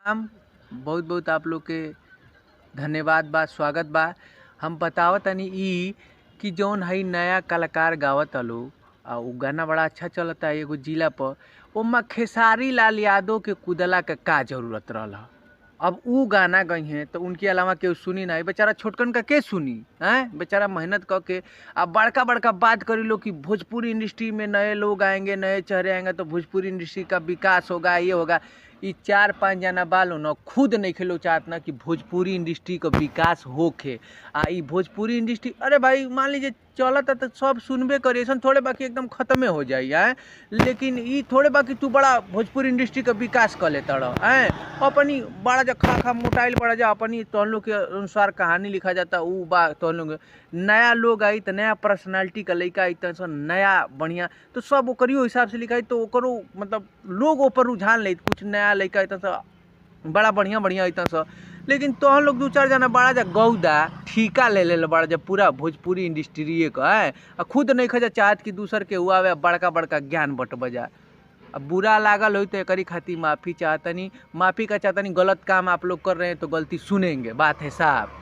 हम बहुत बहुत आप लोग के धन्यवाद बा, स्वागत बा। हम बतावत तनी ई कि जौन हई नया कलाकार गावत लो आ उ गाना बड़ा अच्छा चलता एगो जिला पर। ओमा खेसारी लाल यादव के कुदला के का जरूरत रहल। अब उ गाना गई हैं तो उनके अलावा केहू सुनी ना। बेचारा छोटकन का के सुनी हैं, बेचारा मेहनत करके अब बड़का बड़का बात करी लो कि भोजपुरी इंडस्ट्री में नए लोग आएंगे, नए चेहरे आएंगे तो भोजपुरी इंडस्ट्री का विकास होगा, ये होगा। ये 4-5 जना बालो न खुद नहीं खेलो चाहत ना कि भोजपुरी इंडस्ट्री का विकास होखे। आ ई भोजपुरी इंडस्ट्री अरे भाई मान लीजिए चलत तो सब सुनबे करी, ऐसा थोड़े बाकी एकदम खत्मे हो जाई है। लेकिन ई थोड़े बाकी तू बड़ा भोजपुरी इंडस्ट्री का विकास कर लेता है। अपनी बड़ा जा खा मोटाइल बड़ा जा अपनी तो लोग के अनुसार कहानी लिखा जाता उ बा। तो लोग नया लोग आई तो नया पर्सनालिटी का लड़का आई तो नया बढ़िया तो सब ओकरियो हिसाब से लिखाई तो ओकरो मतलब लोग ऊपर रुझान ले कुछ नया लड़का आई तो बड़ा बढ़िया बढ़िया अइता सब। लेकिन तोहन लोग 2-4 जना बड़ा जा गौदा ठीका ले ले बड़ा जा पूरा भोजपुरी इंडस्ट्री का है। आ खुद नहीं खजा चाहत कि दूसर के हुआ बड़का बड़का ज्ञान बट बजा। अब बुरा लागल हो तो एकरी खातिर माफ़ी चाहतनी, माफ़ी का चाहतनी। गलत काम आप लोग कर रहे हैं तो गलती सुनेंगे, बात है साहब।